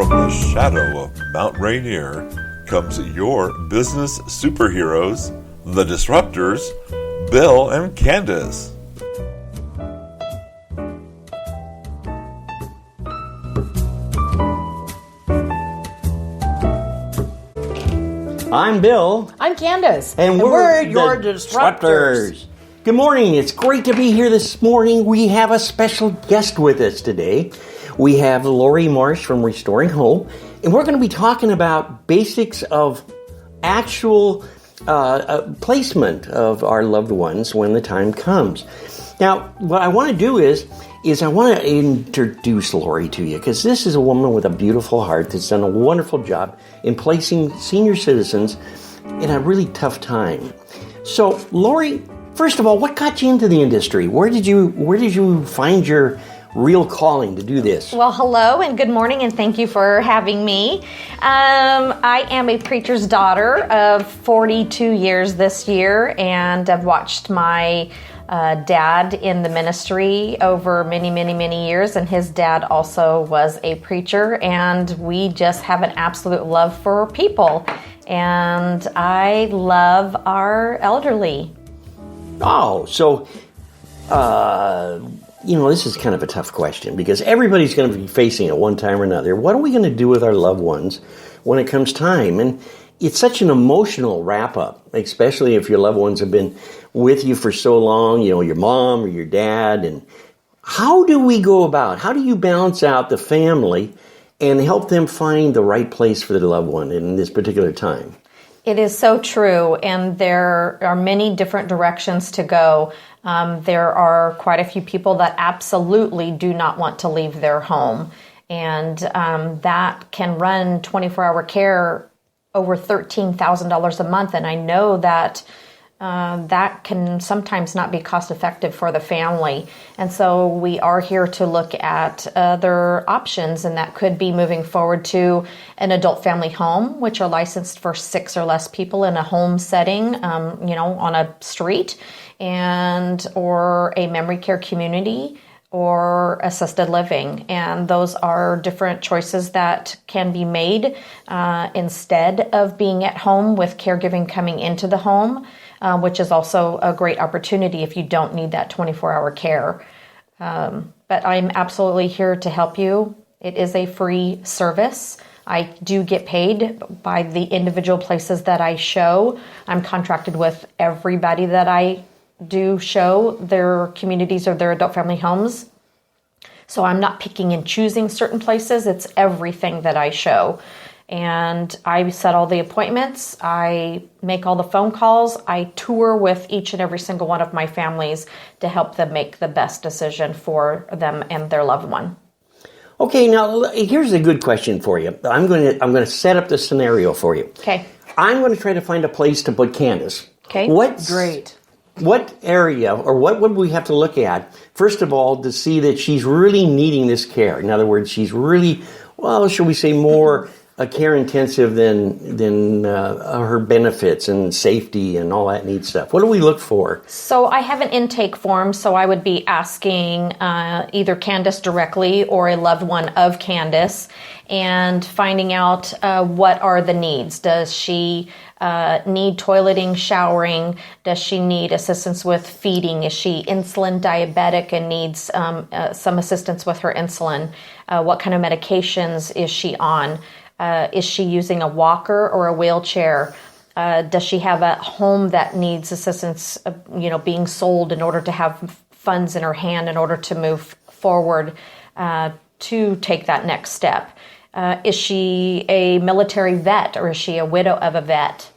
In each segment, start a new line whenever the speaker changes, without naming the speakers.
From the shadow of Mount Rainier comes your business superheroes, the Disruptors, Bill and Candace.
I'm Bill.
I'm Candace.
And we're your Disruptors. Good morning. It's great to be here this morning. We have a special guest with us today. We have Lori Marsh from Restoring Hope, and we're going to be talking about basics of actual placement of our loved ones when the time comes. Now, what I want to do is I want to introduce Lori to you, because this is a woman with a beautiful heart that's done a wonderful job in placing senior citizens in a really tough time. So, Lori, first of all, what got you into the industry? Where did you find your real calling to do this?
Well, hello and good morning, and thank you for having me. I am a preacher's daughter of 42 years this year, and I've watched my dad in the ministry over many years, and his dad also was a preacher, and we just have an absolute love for people, and I love our elderly.
Oh, so this is kind of a tough question, because everybody's going to be facing it one time or another. What are we going to do with our loved ones when it comes time? And it's such an emotional wrap-up, especially if your loved ones have been with you for so long, your mom or your dad. And how do we go about, how do you balance out the family and help them find the right place for their loved one in this particular time?
It is so true, and there are many different directions to go. There are quite a few people that absolutely do not want to leave their home, and that can run 24-hour care over $13,000 a month, and I know that that can sometimes not be cost effective for the family. And so we are here to look at other options, and that could be moving forward to an adult family home, which are licensed for 6 or less people in a home setting, on a street, or a memory care community, or assisted living. And those are different choices that can be made instead of being at home with caregiving coming into the home, which is also a great opportunity if you don't need that 24-hour care. But I'm absolutely here to help you. It is a free service. I do get paid by the individual places that I show. I'm contracted with everybody that I do show their communities or their adult family homes. So I'm not picking and choosing certain places. It's everything that I show. And I set all the appointments. I make all the phone calls. I tour with each and every single one of my families to help them make the best decision for them and their loved one.
Okay, now here's a good question for you. I'm going to set up the scenario for you.
Okay.
I'm going to try to find a place to put Candace.
Okay.
Great. What area, or what would we have to look at, first of all, to see that she's really needing this care? In other words, she's really, shall we say, more care intensive than her benefits and safety and all that neat stuff. What do we look for?
So I have an intake form, so I would be asking either Candace directly or a loved one of Candace, and finding out what are the needs. Does she need toileting, showering? Does she need assistance with feeding? Is she insulin diabetic and needs some assistance with her insulin? What kind of medications is she on? Is she using a walker or a wheelchair? Does she have a home that needs assistance, being sold in order to have funds in her hand in order to move forward to take that next step? Is she a military vet, or is she a widow of a vet?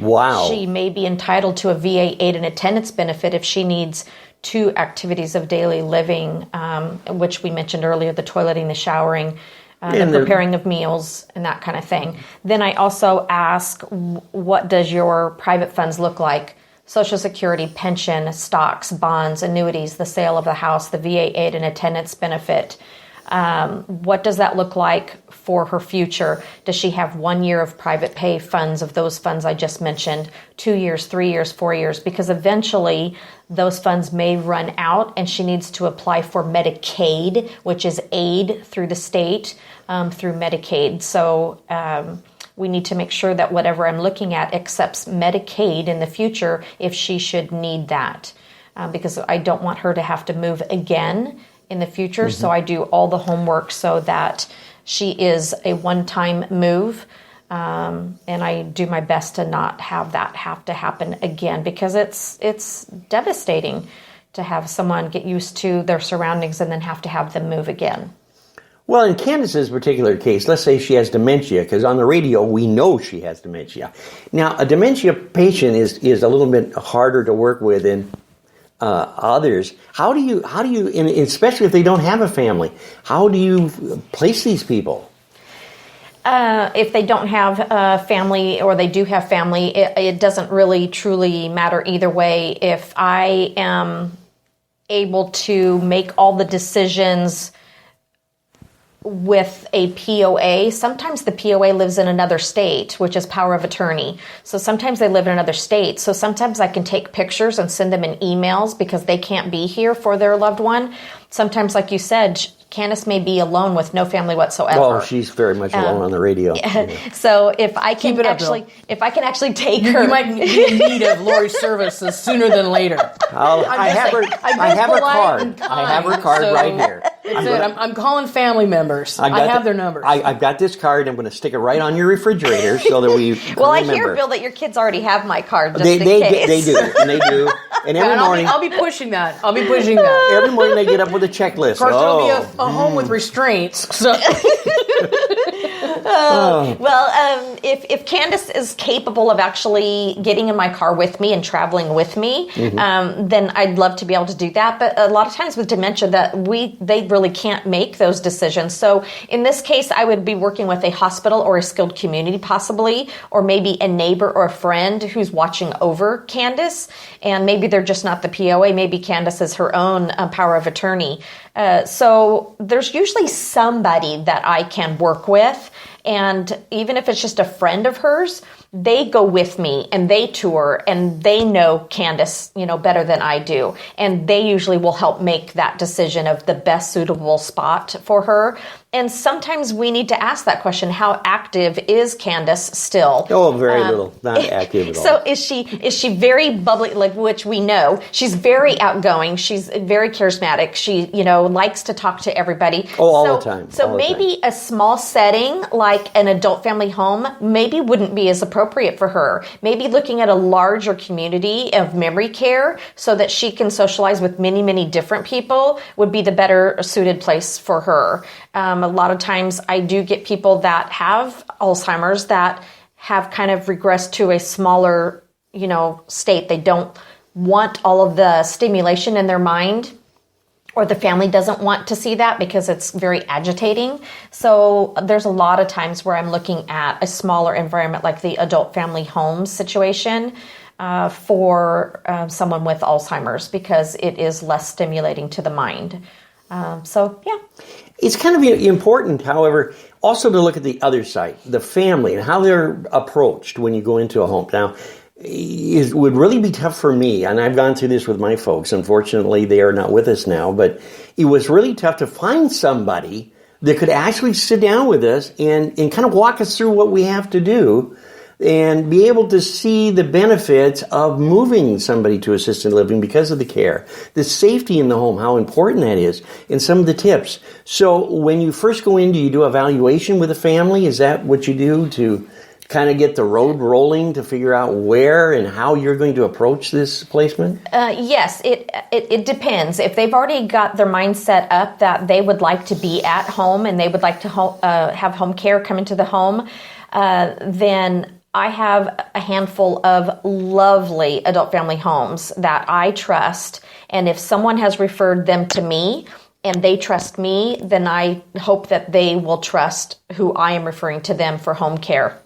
Wow.
She may be entitled to a VA aid and attendance benefit if she needs 2 activities of daily living, which we mentioned earlier, the toileting, the showering, the preparing of meals, and that kind of thing. Then I also ask, what does your private funds look like? Social Security, pension, stocks, bonds, annuities, the sale of the house, the VA aid and attendance benefit. What does that look like for her future? Does she have 1 year of private pay funds, of those funds I just mentioned, 2 years, 3 years, 4 years? Because eventually those funds may run out and she needs to apply for Medicaid, which is aid through the state, through Medicaid. So we need to make sure that whatever I'm looking at accepts Medicaid in the future if she should need that. Because I don't want her to have to move again in the future. So I do all the homework so that she is a one-time move. And I do my best to not have that have to happen again, because it's devastating to have someone get used to their surroundings and then have to have them move again.
Well, in Candace's particular case, let's say she has dementia, because on the radio we know she has dementia. Now, a dementia patient is a little bit harder to work with than others. How do you, especially if they don't have a family, how do you place these people?
If they don't have a family or they do have family, it doesn't really truly matter either way. If I am able to make all the decisions with a POA, sometimes the POA lives in another state, which is power of attorney. So sometimes they live in another state. So sometimes I can take pictures and send them in emails because they can't be here for their loved one. Sometimes, like you said, Candace may be alone with no family whatsoever.
Well, she's very much alone on the radio.
Yeah. So if I can actually take her,
you might be in need of Lori's services sooner than later.
I have her card. I have her card right here.
I'm calling family members. I have their numbers.
I've got this card. I'm going to stick it right on your refrigerator so that we
Well,
remember.
I hear, Bill, that your kids already have my card just
They
in case.
They do. And they do. And every morning,
I'll be pushing that.
every morning they get up with a checklist.
Of course, it'll be a home with restraints. So.
Well, if Candace is capable of actually getting in my car with me and traveling with me, then I'd love to be able to do that. But a lot of times with dementia, they really can't make those decisions. So in this case, I would be working with a hospital or a skilled community possibly, or maybe a neighbor or a friend who's watching over Candace. And maybe they're just not the POA. Maybe Candace is her own power of attorney. So there's usually somebody that I can work with. And even if it's just a friend of hers, they go with me and they tour and they know Candace, better than I do. And they usually will help make that decision of the best suitable spot for her. And sometimes we need to ask that question, how active is Candace still?
Oh, very little. Not active at all.
So is she very bubbly, which we know. She's very outgoing. She's very charismatic. She, likes to talk to everybody.
Oh, all the time.
So maybe a small setting like an adult family home maybe wouldn't be as appropriate for her. Maybe looking at a larger community of memory care so that she can socialize with many, many different people would be the better suited place for her. A lot of times I do get people that have Alzheimer's that have kind of regressed to a smaller, state. They don't want all of the stimulation in their mind, or the family doesn't want to see that because it's very agitating. So there's a lot of times where I'm looking at a smaller environment like the adult family home situation for someone with Alzheimer's, because it is less stimulating to the mind. Yeah.
It's kind of important, however, also to look at the other side, the family, and how they're approached when you go into a home. Now, it would really be tough for me, and I've gone through this with my folks. Unfortunately, they are not with us now, but it was really tough to find somebody that could actually sit down with us and kind of walk us through what we have to do and be able to see the benefits of moving somebody to assisted living because of the care, the safety in the home, how important that is, and some of the tips. So when you first go in, do you do evaluation with a family? Is that what you do to kind of get the road rolling to figure out where and how you're going to approach this placement?
Yes, it depends. If they've already got their mind set up that they would like to be at home and they would like to have home care come into the home, then I have a handful of lovely adult family homes that I trust. And if someone has referred them to me and they trust me, then I hope that they will trust who I am referring to them for home care.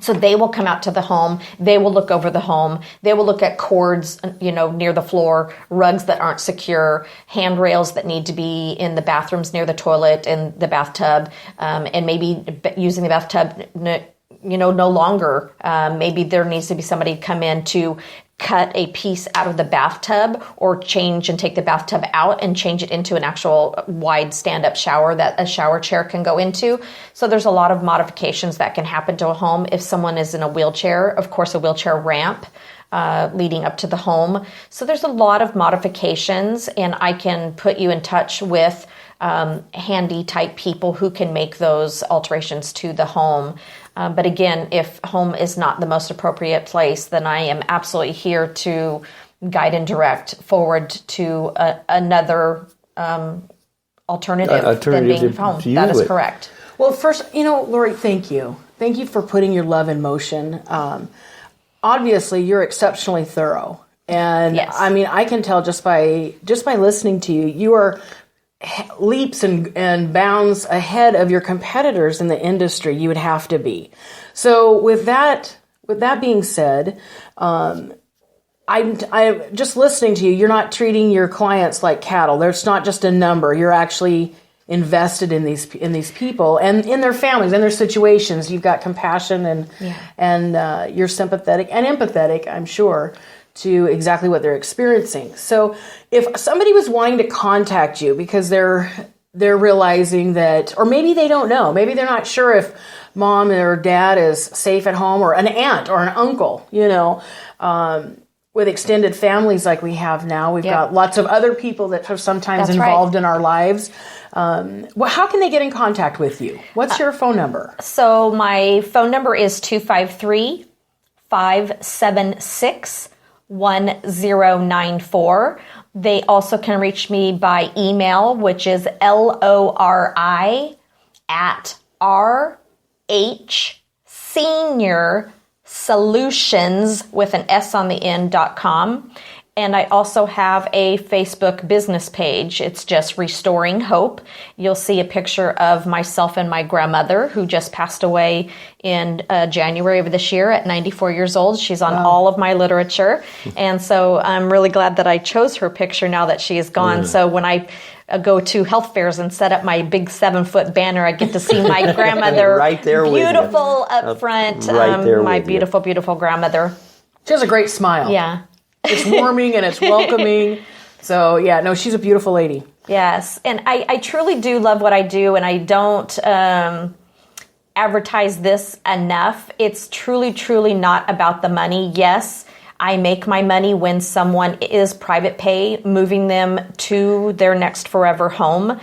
So they will come out to the home, they will look over the home, they will look at cords, near the floor, rugs that aren't secure, handrails that need to be in the bathrooms near the toilet and the bathtub, and maybe using the bathtub, no longer. Maybe there needs to be somebody come in to cut a piece out of the bathtub or change and take the bathtub out and change it into an actual wide stand-up shower that a shower chair can go into. So there's a lot of modifications that can happen to a home. If someone is in a wheelchair, of course, a wheelchair ramp leading up to the home. So there's a lot of modifications, and I can put you in touch with handy type people who can make those alterations to the home. But again, if home is not the most appropriate place, then I am absolutely here to guide and direct forward to another alternative than being home. That is correct.
Well, first, Lori, thank you. Thank you for putting your love in motion. Obviously, you're exceptionally thorough. And
yes.
I mean, I can tell just by listening to you, you are leaps and bounds ahead of your competitors in the industry. You would have to be. So with that being said, I'm just listening to you. You're not treating your clients like cattle. There's not just a number. You're actually invested in these people and in their families and their situations. You've got compassion and you're sympathetic and empathetic, I'm sure, to exactly what they're experiencing. So if somebody was wanting to contact you because they're realizing that, or maybe they don't know, maybe they're not sure if mom or dad is safe at home, or an aunt or an uncle, with extended families like we have now, we've got lots of other people that are sometimes involved in our lives. How can they get in contact with you? What's your phone number?
So my phone number is 253-576-1094. They also can reach me by email, which is lori@rhseniorsolutions with an S on the end.com. And I also have a Facebook business page. It's just Restoring Hope. You'll see a picture of myself and my grandmother, who just passed away in January of this year at 94 years old. She's on all of my literature. And so I'm really glad that I chose her picture now that she is gone. Yeah. So when I go to health fairs and set up my big 7-foot banner, I get to see my grandmother
right there
beautiful up front.
Right there
my beautiful, beautiful grandmother.
She has a great smile.
Yeah.
It's warming and it's welcoming. So, she's a beautiful lady.
Yes. And I truly do love what I do, and I don't advertise this enough. It's truly, truly not about the money. Yes, I make my money when someone is private pay, moving them to their next forever home.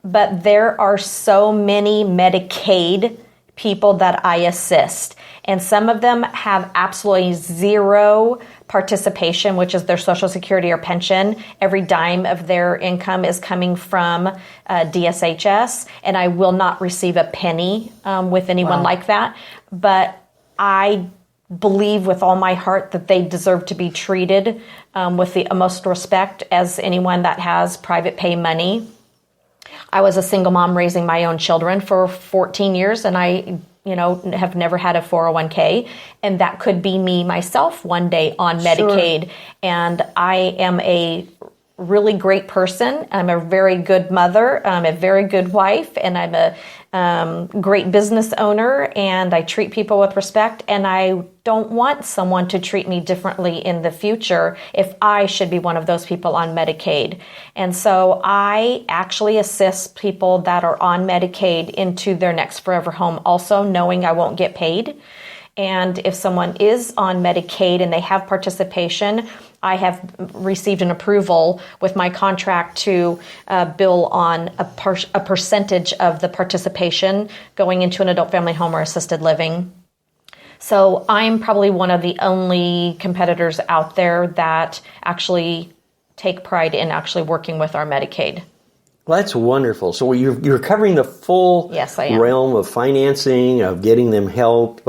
But there are so many Medicaid people that I assist. And some of them have absolutely zero participation, which is their Social Security or pension. Every dime of their income is coming from DSHS, and I will not receive a penny with anyone like that. But I believe with all my heart that they deserve to be treated with the utmost respect as anyone that has private pay money. I was a single mom raising my own children for 14 years, and I have never had a 401k, and that could be me myself one day on Medicaid. Sure. And I am a really great person. I'm a very good mother. I'm a very good wife, and I'm a great business owner, and I treat people with respect, and I don't want someone to treat me differently in the future if I should be one of those people on Medicaid. And so I actually assist people that are on Medicaid into their next forever home, also knowing I won't get paid. And if someone is on Medicaid and they have participation, I have received an approval with my contract to bill on a percentage of the participation going into an adult family home or assisted living. So I'm probably one of the only competitors out there that actually take pride in actually working with our Medicaid.
Well, that's wonderful. So you're covering the full
Yes, I am.
realm of financing, of getting them help,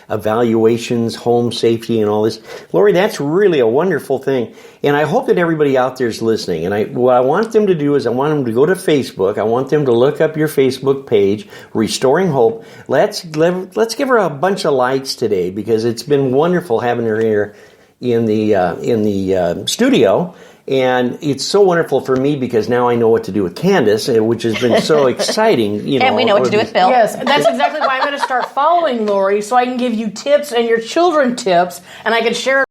evaluations, home safety, and all this. Lori, that's really a wonderful thing. And I hope that everybody out there is listening. And what I want them to do is I want them to go to Facebook. I want them to look up your Facebook page, Restoring Hope. Let's give her a bunch of likes today, because it's been wonderful having her here in the studio. And it's so wonderful for me because now I know what to do with Candace, which has been so exciting.
And we know what to do with Bill.
Yes, that's exactly why I'm going to start following Lori, so I can give you tips and your children tips, and I can share